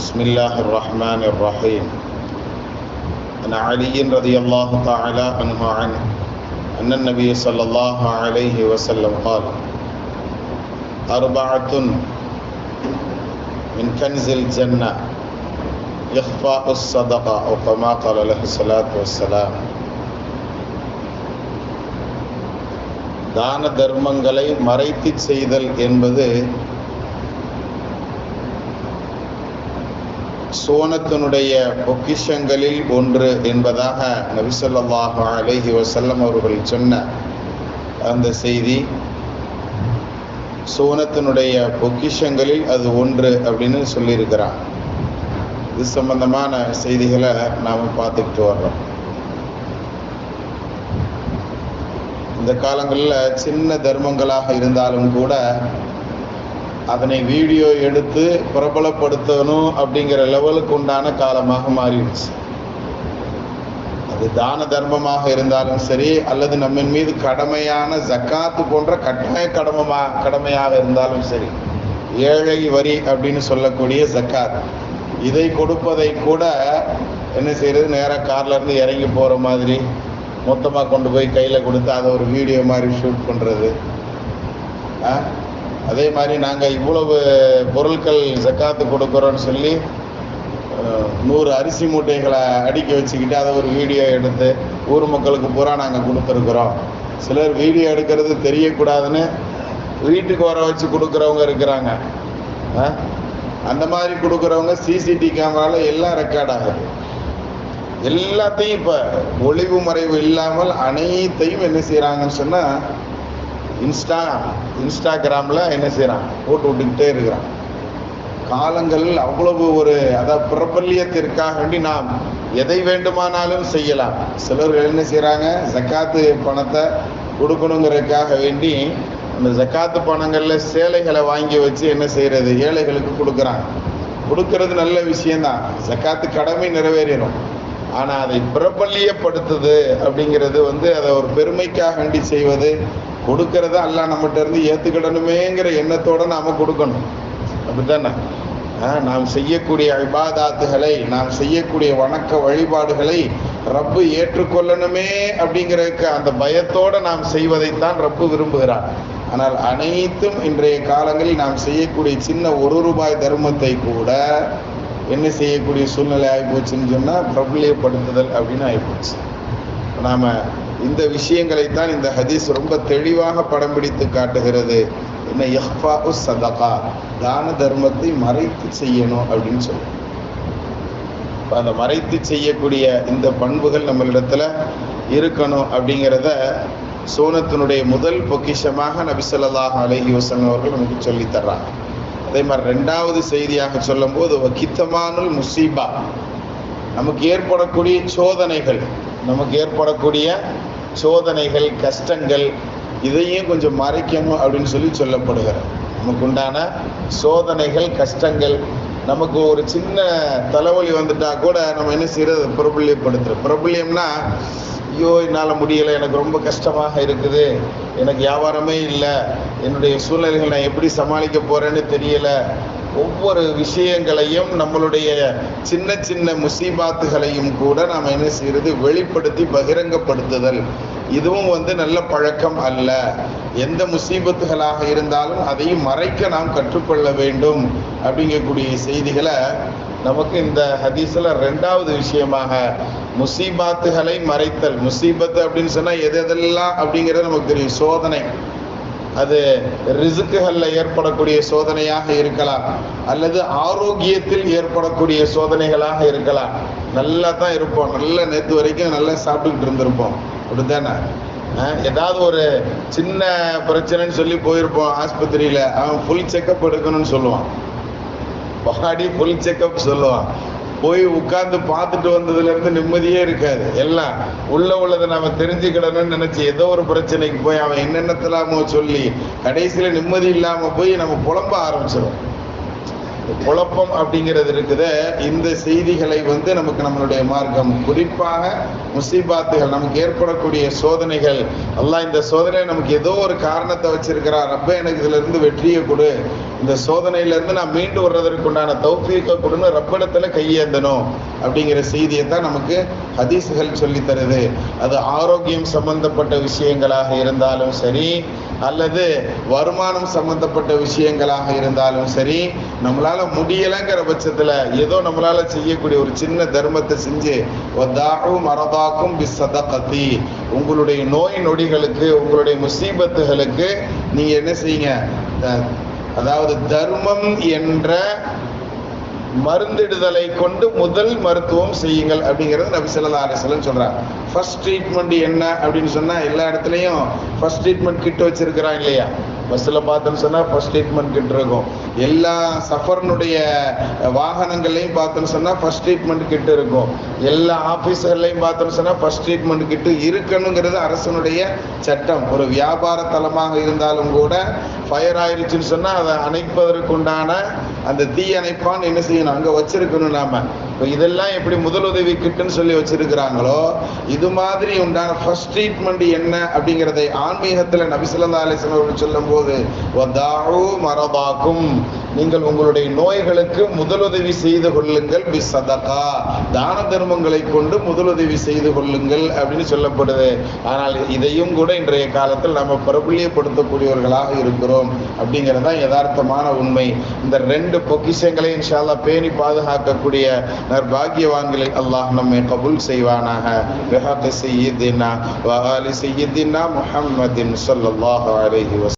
بسم الله الرحمن الرحيم. عن علي رضي الله تعالى عنه أن النبي صلى الله عليه وسلم قال: أربعة من كنز الجنة إخفاء الصدقة أو كما قال عليه الصلاة والسلام. தான தர்மங்களை மறைத்து செய்தல் என்பது சோனத்தினுடைய பொக்கிஷங்களில் ஒன்று என்பதாக நபி ஸல்லல்லாஹு அலைஹி வஸல்லம் அவர்கள் சொன்ன அந்த செய்தி, சோனத்தினுடைய பொக்கிஷங்களில் அது ஒன்று அப்படின்னு சொல்லியிருக்கிறான். இது சம்பந்தமான செய்திகளை நாம் பார்த்துக்கிட்டு வர்றோம். இந்த காலங்களில் சின்ன தர்மங்களாக இருந்தாலும் கூட அதனை வீடியோ எடுத்து பிரபலப்படுத்தணும் அப்படிங்கிற லெவலுக்கு உண்டான காலமாக மாறிடுச்சு. அது தான தர்மமாக இருந்தாலும் சரி, அல்லது நம்ம மீது கடமையான ஜக்காத்து போன்ற கட்டாய கடமையாக இருந்தாலும் சரி, ஏழை வரி அப்படின்னு சொல்லக்கூடிய ஜக்காத், இதை கொடுப்பதை கூட என்ன செய்யறது, நேராக கார்ல இருந்து இறங்கி போற மாதிரி மொத்தமாக கொண்டு போய் கையில் கொடுத்து அதை ஒரு வீடியோ மாதிரி ஷூட் பண்ணுறது. அதே மாதிரி நாங்கள் இவ்வளவு பொருட்கள் ஜக்காத்து கொடுக்குறோன்னு சொல்லி 100 அரிசி மூட்டைகளை அடுக்கி வச்சுக்கிட்டு அதை ஒரு வீடியோ எடுத்து ஊர் மக்களுக்கு பூரா நாங்கள் கொடுத்துருக்குறோம். சிலர் வீடியோ எடுக்கிறது தெரியக்கூடாதுன்னு வீட்டுக்கு வர வச்சு கொடுக்குறவங்க இருக்கிறாங்க. அந்த மாதிரி கொடுக்குறவங்க சிசிடிவி கேமராவில் எல்லாம் ரெக்கார்ட் ஆகுது. எல்லாத்தையும் இப்போ ஒளிவு மறைவு இல்லாமல் அனைத்தையும் என்ன செய்கிறாங்கன்னு சொன்னால் இன்ஸ்டாகிராமில் என்ன செய்கிறான், போட்டு விட்டுக்கிட்டே இருக்கிறான். காலங்கள் அவ்வளவு ஒரு பிரபல்யத்திற்காக வேண்டி நாம் எதை வேண்டுமானாலும் செய்யலாம். சிலர்கள் என்ன செய்கிறாங்க, ஜக்காத்து பணத்தை கொடுக்கணுங்கிறதுக்காக வேண்டி அந்த ஜக்காத்து பணங்களில் சேலைகளை வாங்கி வச்சு என்ன செய்கிறது, ஏழைகளுக்கு கொடுக்குறாங்க. கொடுக்கறது நல்ல விஷயம்தான், ஜக்காத்து கடமை நிறைவேறிடும். ஆனால் அதை பிரபல்யப்படுத்துது அப்படிங்கிறது அதை ஒரு பெருமைக்காக வேண்டி செய்வது, கொடுக்கறத அல்லாஹ் நம்மகிட்ட இருந்து ஏற்றுக்கிடணுமேங்கிற எண்ணத்தோடு நாம் கொடுக்கணும். அப்படித்தானே? நாம் செய்யக்கூடிய இபாதாத்துகளை, நாம் செய்யக்கூடிய வணக்க வழிபாடுகளை ரப்பு ஏற்றுக்கொள்ளணுமே அப்படிங்கிறதுக்கு அந்த பயத்தோடு நாம் செய்வதைத்தான் ரப்பு விரும்புகிறார். ஆனால் அனைத்தும் இன்றைய காலங்களில் நாம் செய்யக்கூடிய சின்ன ₹1 தர்மத்தை கூட என்ன செய்யக்கூடிய சூழ்நிலை ஆகிப்போச்சுன்னு சொன்னால் பிரபலியப்படுத்துதல் அப்படின்னு ஆகிப்போச்சு. நாம் இந்த விஷயங்களைத்தான் இந்த ஹதீஸ் ரொம்ப தெளிவாக படம் பிடித்து காட்டுகிறது. என்ன, இஹ்ஃபாஉ ஸதகா, தான தர்மத்தை மறைத்து செய்யணும் அப்படின்னு சொல்லுவோம். அந்த மறைத்து செய்யக்கூடிய இந்த பண்புகள் நம்மளிடத்துல இருக்கணும் அப்படிங்கிறத சோனத்தினுடைய முதல் பொக்கிஷமாக நபி ஸல்லல்லாஹு அலைஹி வஸல்லம் அவர்கள் நமக்கு சொல்லித் தர்றாங்க. அதே மாதிரி 2வது செய்தியாக சொல்லும் போது கித்தமானுல் முசீபா, நமக்கு ஏற்படக்கூடிய சோதனைகள் கஷ்டங்கள் இதையும் கொஞ்சம் மறைக்கணும் அப்படின்னு சொல்லப்படுகிறது. நமக்கு உண்டான சோதனைகள் கஷ்டங்கள், நமக்கு ஒரு சின்ன தலைவலி வந்துட்டா கூட நம்ம என்ன செய்யறது, பிரபல்யப்படுத்துறோம். பிரபல்யம்னா, ஐயோ என்னால் முடியலை, எனக்கு ரொம்ப கஷ்டமாக இருக்குது, எனக்கு வியாபாரமே இல்லை, என்னுடைய சூழ்நிலைகள் நான் எப்படி சமாளிக்க போகிறேன்னு தெரியலை, ஒவ்வொரு விஷயங்களையும் நம்மளுடைய சின்ன சின்ன முசீபாத்துகளையும் கூட நாம் என்ன செய்யறது, வெளிப்படுத்தி பகிரங்கப்படுத்துதல். இதுவும் நல்ல பழக்கம் அல்ல. எந்த முசீபத்துகளாக இருந்தாலும் அதையும் மறைக்க நாம் கற்றுக்கொள்ள வேண்டும் அப்படிங்கக்கூடிய செய்திகளை நமக்கு இந்த ஹதீஸில் 2வது விஷயமாக முசீபாத்துகளை மறைத்தல். முசீபத்து அப்படின்னு சொன்னால் எதெல்லாம் அப்படிங்கிறது நமக்கு தெரியும். சோதனை, அது ரிஸ்க்குகளில் ஏற்படக்கூடிய சோதனையாக இருக்கலாம், அல்லது ஆரோக்கியத்தில் ஏற்படக்கூடிய சோதனைகளாக இருக்கலாம். நல்லா தான் இருப்போம், நல்லா நேற்று வரைக்கும் நல்லா சாப்பிட்டுக்கிட்டு இருந்திருப்போம், அப்படித்தானே? ஏதாவது ஒரு சின்ன பிரச்சனைன்னு சொல்லி போயிருப்போம் ஆஸ்பத்திரியில், அவன் ஃபுல் செக்கப் எடுக்கணும்னு சொல்லுவான், பாடி ஃபுல் செக்கப் சொல்லுவான். போய் உட்கார்ந்து பார்த்துட்டு வந்ததுலேருந்து நிம்மதியே இருக்காது. எல்லாம் உள்ளதை நம்ம தெரிஞ்சுக்கிடணும்னு நினச்சி ஏதோ ஒரு பிரச்சனைக்கு போய் அவன் என்னென்னத்தலாமோ சொல்லி கடைசியில் நிம்மதி இல்லாமல் போய் நம்ம புலம்ப ஆரம்பிச்சிடும். குழப்பம் அப்படிங்கிறது இருக்குது. இந்த செய்திகளை நமக்கு நம்மளுடைய மார்க்கம், குறிப்பாக முசீபாத்துகள், நமக்கு ஏற்படக்கூடிய சோதனைகள், அல்லாஹ் இந்த சோதனை நமக்கு ஏதோ ஒரு காரணத்தை வச்சிருக்கிறார், ரப்பே எனக்கு இதுல இருந்து வெற்றியை கொடு, இந்த சோதனையில இருந்து நான் மீண்டு வர்றதற்கு உண்டான தௌஃபீக்கை கொடுன்னு ரப்பிடத்துல கையேந்தணும் அப்படிங்கிற செய்தியை தான் நமக்கு ஹதீஸ்கள் சொல்லி தருது. அது ஆரோக்கியம் சம்பந்தப்பட்ட விஷயங்களாக இருந்தாலும் சரி, அல்லது வருமானம் சம்பந்தப்பட்ட விஷயங்களாக இருந்தாலும் சரி, நம்மளால முடியலைங்கிற பட்சத்துல ஏதோ நம்மளால செய்யக்கூடிய ஒரு சின்ன தர்மத்தை செஞ்சு, மரதாக்கும் பிஸ்ஸதகதி, உங்களுடைய நோய் நொடிகளுக்கு, உங்களுடைய முசீபத்துகளுக்கு நீங்க என்ன செய்யுங்க, அதாவது தர்மம் என்ற மருந்திடுதலை கொண்டு முதல் மருத்துவம் செய்யுங்கள் அப்படிங்கிறது நபி ஸல்லல்லாஹு அலைஹி வஸல்லம் சொல்றாங்க. ஃபர்ஸ்ட் ட்ரீட்மெண்ட் என்ன அப்படின்னு சொன்னா, எல்லா இடத்துலையும் ஃபர்ஸ்ட் ட்ரீட்மெண்ட் கிட் வச்சிருக்கிறான் இல்லையா? பஸ்ஸில் பார்த்தோன்னு சொன்னால் ஃபர்ஸ்ட் ட்ரீட்மெண்ட் கிட் இருக்கும். எல்லா சஃபர்னுடைய வாகனங்கள்லையும் பார்த்தோன்னு சொன்னால் ஃபர்ஸ்ட் ட்ரீட்மெண்ட் கிட் இருக்கும். எல்லா ஆஃபீஸர்லையும் பார்த்தோன்னு சொன்னால் ஃபர்ஸ்ட் ட்ரீட்மெண்ட் கிட்டு இருக்கணுங்கிறது அரசனுடைய சட்டம். ஒரு வியாபார தலமாக இருந்தாலும் கூட ஃபயர் ஆயிடுச்சுன்னு சொன்னால் அதை அணைப்பதற்குண்டான அந்த தீ அணைப்பான் என்ன செய்யணும், அங்கே வச்சிருக்கணும். நாம இப்போ இதெல்லாம் எப்படி முதலுதவி கிட்டுன்னு சொல்லி வச்சிருக்கிறாங்களோ, இது மாதிரி உண்டான ஃபர்ஸ்ட் ட்ரீட்மெண்ட் என்ன அப்படிங்கிறதை ஆன்மீகத்தில் நபி ஸல்லல்லாஹு அலைஹி வஸல்லம் சொல்லும் போது, மரதாக்கும், நீங்கள் உங்களுடைய நோய்களுக்கு முதலுதவி செய்து கொள்ளுங்கள், பிஸ்ஸதகா, தான தர்மங்களை கொண்டு முதலுதவி செய்து கொள்ளுங்கள் அப்படின்னு சொல்லப்படுது. ஆனால் இதையும் கூட இன்றைய காலத்தில் நம்ம பிரபல்யப்படுத்தக்கூடியவர்களாக இருக்கிறோம் அப்படிங்கிறது தான் யதார்த்தமான உண்மை. இந்த ரெண்டு பொக்கிஷங்களை இன்ஷா அல்லாஹ் பேணி பாதுகாக்கக்கூடிய நற்பாக்கியவான்களை அல்லாஹ் நம்மை கபூல் செய்வானாக. பிஹக்கி சய்யிதினா வ ஆலி சய்யிதினா முஹம்மதின் ஸல்லல்லாஹு அலைஹி வஸல்லம்.